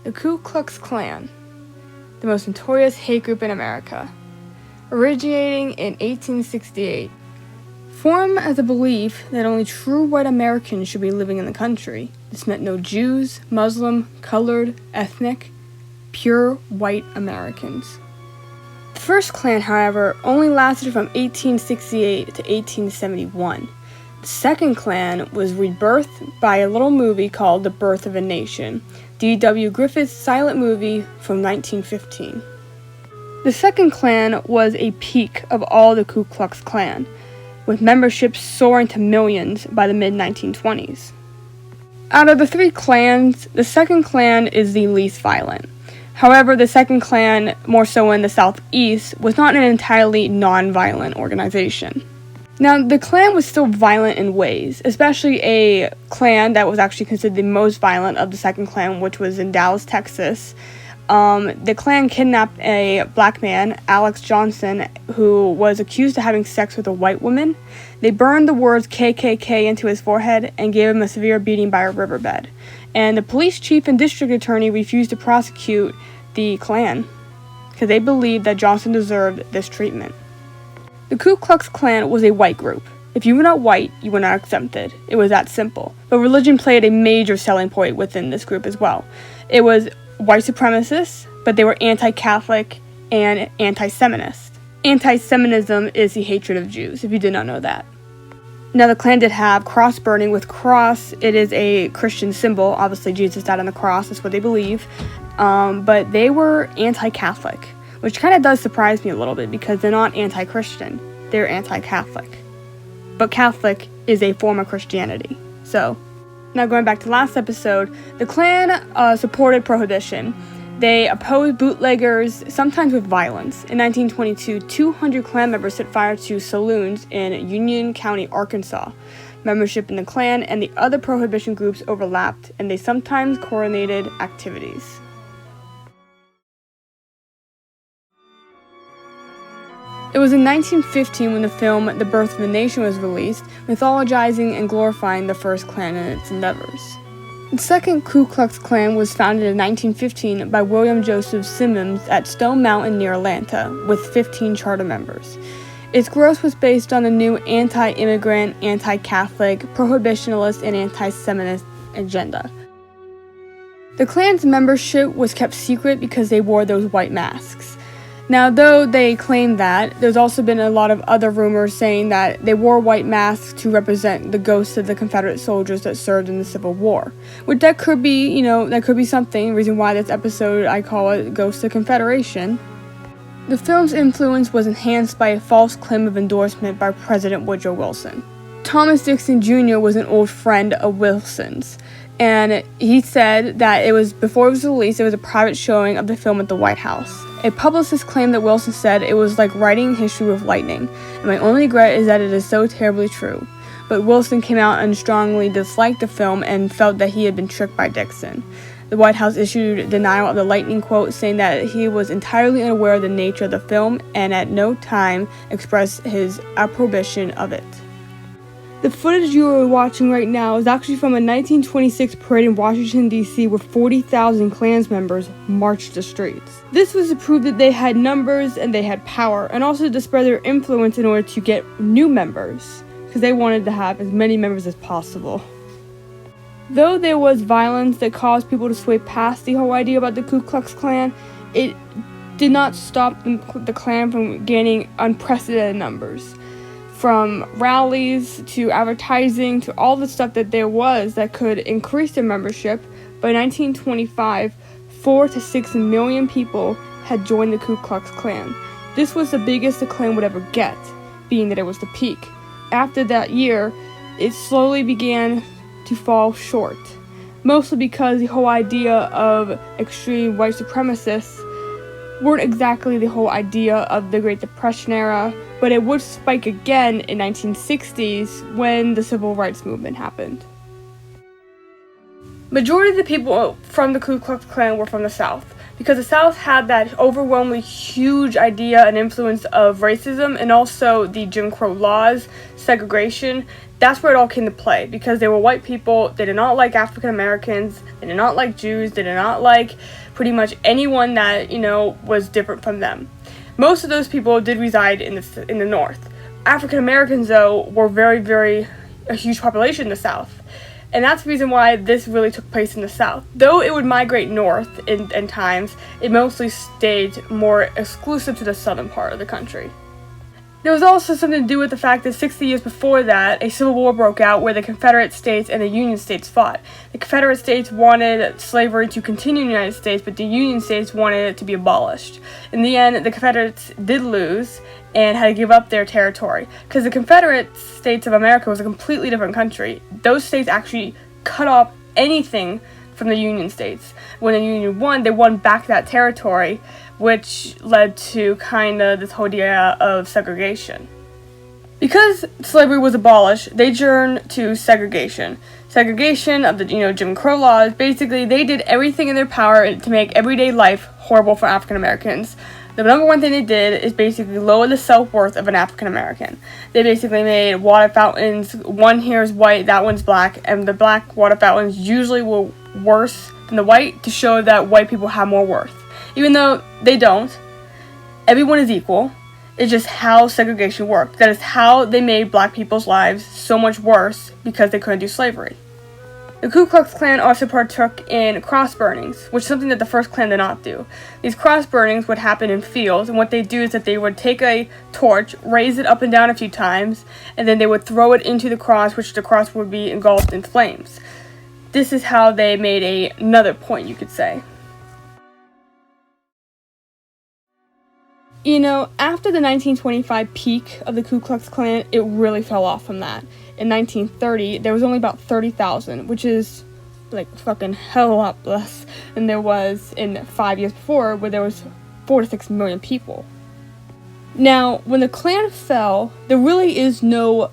The Ku Klux Klan, the most notorious hate group in America, originating in 1868, formed as a belief that only true white Americans should be living in the country. This meant no Jews, Muslim, colored, ethnic, pure white Americans. The first Klan, however, only lasted from 1868 to 1871. The Second Klan was rebirthed by a little movie called The Birth of a Nation, D.W. Griffith's silent movie from 1915. The Second Klan was a peak of all the Ku Klux Klan, with membership soaring to millions by the mid-1920s. Out of the three clans, the Second Klan is the least violent. However, the Second Klan, more so in the Southeast, was not an entirely non-violent organization. Now, the Klan was still violent in ways, especially a Klan that was actually considered the most violent of the Second Klan, which was in Dallas, Texas. The Klan kidnapped a black man, Alex Johnson, who was accused of having sex with a white woman. They burned the words KKK into his forehead and gave him a severe beating by a riverbed. And the police chief and district attorney refused to prosecute the Klan because they believed that Johnson deserved this treatment. The Ku Klux Klan was a white group. If you were not white, you were not exempted. It was that simple. But religion played a major selling point within this group as well. It was white supremacists, but they were anti-Catholic and anti-Semitist. Anti-Semitism is the hatred of Jews, if you did not know that. Now, the Klan did have cross burning. With cross, it is a Christian symbol. Obviously, Jesus died on the cross. That's what they believe. But they were anti-Catholic, which kind of does surprise me a little bit because they're not anti-Christian. They're anti-Catholic. But Catholic is a form of Christianity. So, now going back to last episode, the Klan supported prohibition. They opposed bootleggers, sometimes with violence. In 1922, 200 Klan members set fire to saloons in Union County, Arkansas. Membership in the Klan and the other prohibition groups overlapped, and they sometimes coordinated activities. It was in 1915 when the film The Birth of a Nation was released, mythologizing and glorifying the first Klan and its endeavors. The second Ku Klux Klan was founded in 1915 by William Joseph Simmons at Stone Mountain near Atlanta, with 15 charter members. Its growth was based on the new anti-immigrant, anti-Catholic, prohibitionist, and anti-Semitist agenda. The Klan's membership was kept secret because they wore those white masks. Now, though they claim that, there's also been a lot of other rumors saying that they wore white masks to represent the ghosts of the Confederate soldiers that served in the Civil War. Which that could be, that could be something, reason why this episode I call it Ghosts of Confederation. The film's influence was enhanced by a false claim of endorsement by President Woodrow Wilson. Thomas Dixon Jr. was an old friend of Wilson's, and he said that before it was released, it was a private showing of the film at the White House. A publicist claimed that Wilson said it was like writing history with lightning, and my only regret is that it is so terribly true. But Wilson came out and strongly disliked the film and felt that he had been tricked by Dixon. The White House issued denial of the lightning quote, saying that he was entirely unaware of the nature of the film and at no time expressed his approbation of it. The footage you are watching right now is actually from a 1926 parade in Washington, D.C. where 40,000 Klans members marched the streets. This was to prove that they had numbers and they had power, and also to spread their influence in order to get new members, because they wanted to have as many members as possible. Though there was violence that caused people to sway past the whole idea about the Ku Klux Klan, it did not stop the Klan from gaining unprecedented numbers. From rallies to advertising to all the stuff that there was that could increase their membership, by 1925, 4 to 6 million people had joined the Ku Klux Klan. This was the biggest the Klan would ever get, being that it was the peak. After that year, it slowly began to fall short, mostly because the whole idea of extreme white supremacists weren't exactly the whole idea of the Great Depression era, but it would spike again in 1960s when the Civil Rights Movement happened. Majority of the people from the Ku Klux Klan were from the South. because the South had that overwhelmingly huge idea and influence of racism, and also the Jim Crow laws, segregation. That's where it all came to play, because they were white people. They did not like African Americans, they did not like Jews, they did not like pretty much anyone that, was different from them. Most of those people did reside in the North. African Americans, though, were very, very a huge population in the South. And that's the reason why this really took place in the South. Though it would migrate north in times, it mostly stayed more exclusive to the southern part of the country. There was also something to do with the fact that 60 years before that, a civil war broke out where the Confederate States and the Union States fought. The Confederate States wanted slavery to continue in the United States, but the Union States wanted it to be abolished. In the end, the Confederates did lose and had to give up their territory, because the Confederate States of America was a completely different country. Those states actually cut off anything from the Union States. When the Union won, they won back that territory, which led to kind of this whole idea of segregation. Because slavery was abolished, they turned to segregation. Segregation of the, Jim Crow laws. Basically, they did everything in their power to make everyday life horrible for African Americans. The number one thing they did is basically lower the self-worth of an African American. They basically made water fountains, one here is white, that one's black, and the black water fountains usually were worse than the white, to show that white people have more worth. Even though they don't. Everyone is equal. It's just how segregation worked. That is how they made black people's lives so much worse, because they couldn't do slavery. The Ku Klux Klan also partook in cross burnings, which is something that the First Klan did not do. These cross burnings would happen in fields, and what they do is that they would take a torch, raise it up and down a few times, and then they would throw it into the cross, which the cross would be engulfed in flames. This is how they made another point, you could say. After the 1925 peak of the Ku Klux Klan, it really fell off from that. In 1930, there was only about 30,000, which is fucking hell lot less than there was in 5 years before, where there was 4 to 6 million people. Now, when the Klan fell, there really is no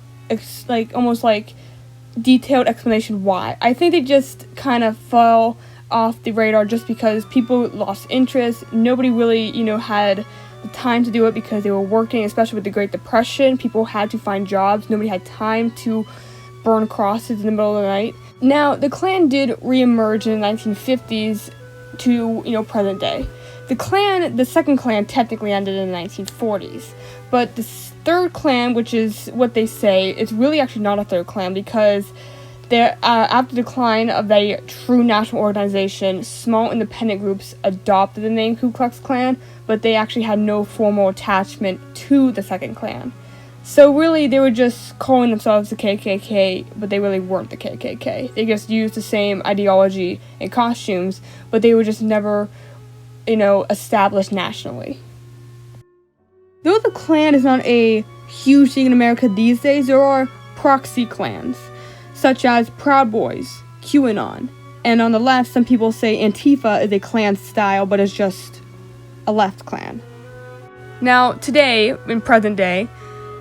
detailed explanation why. I think they just kind of fell off the radar just because people lost interest. Nobody really, had the time to do it because they were working, especially with the Great Depression. People had to find jobs. Nobody had time to burn crosses in the middle of the night. Now, the Klan did reemerge in the 1950s to, present day. The Second Klan technically ended in the 1940s, but the Third Klan, which is what they say, it's really actually not a Third Klan, because after the decline of a true national organization, small independent groups adopted the name Ku Klux Klan, but they actually had no formal attachment to the Second Klan. So really, they were just calling themselves the KKK, but they really weren't the KKK. They just used the same ideology and costumes, but they were just never, established nationally. Though the Klan is not a huge thing in America these days, there are proxy clans, such as Proud Boys, QAnon, and on the left, some people say Antifa is a Klan style, but it's just a left Klan. Now, today, in present day,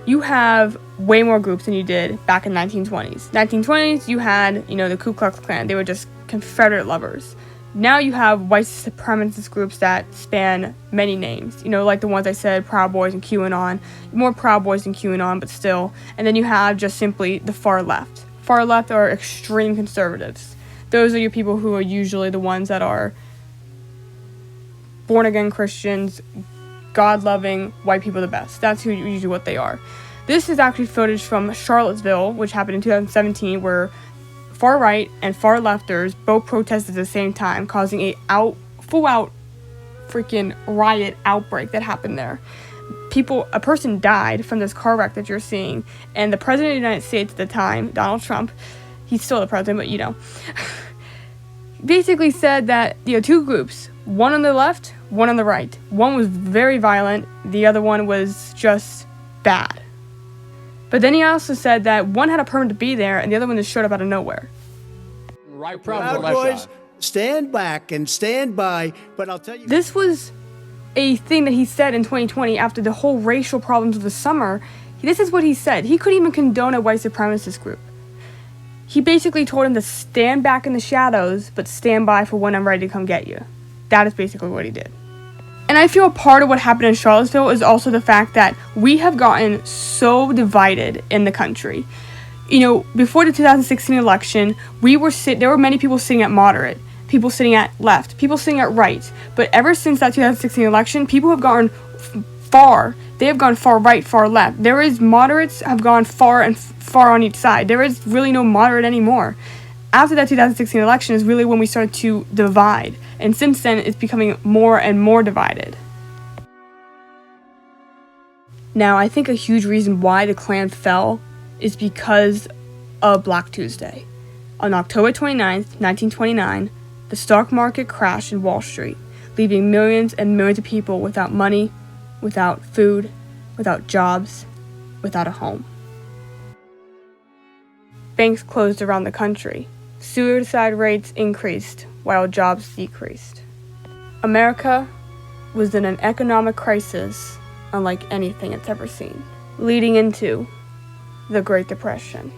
you have way more groups than you did back in 1920s. 1920s, you had, the Ku Klux Klan. They were just Confederate lovers. Now you have white supremacist groups that span many names, like the ones I said, Proud Boys and QAnon. More Proud Boys than QAnon, but still. And then you have just simply the far left. Far left are extreme conservatives. Those are your people who are usually the ones that are born-again Christians, God-loving, white people the best. That's usually what they are. This is actually footage from Charlottesville, which happened in 2017, where far right and far lefters both protested at the same time, causing a full-out freaking riot outbreak that happened there. A person died from this car wreck that you're seeing, and the President of the United States at the time, Donald Trump, he's still the president, but basically said that, two groups, one on the left, one on the right. One was very violent, the other one was just bad. But then he also said that one had a permit to be there, and the other one just showed up out of nowhere. Right, Proud Boys, stand back and stand by, but I'll tell you... This was a thing that he said in 2020 after the whole racial problems of the summer. This is what he said. He couldn't even condone a white supremacist group. He basically told him to stand back in the shadows, but stand by for when I'm ready to come get you. That is basically what he did. And I feel part of what happened in Charlottesville is also the fact that we have gotten so divided in the country. You know, before the 2016 election, there were many people sitting at moderate, people sitting at left, people sitting at right. But ever since that 2016 election, people have gone far. They have gone far right, far left. Moderates have gone far and far on each side. There is really no moderate anymore. After that 2016 election is really when we started to divide. And since then, it's becoming more and more divided. Now, I think a huge reason why the Klan fell is because of Black Tuesday. On October 29th, 1929, the stock market crashed in Wall Street, leaving millions and millions of people without money, without food, without jobs, without a home. Banks closed around the country. Suicide rates increased while jobs decreased. America was in an economic crisis unlike anything it's ever seen, leading into the Great Depression.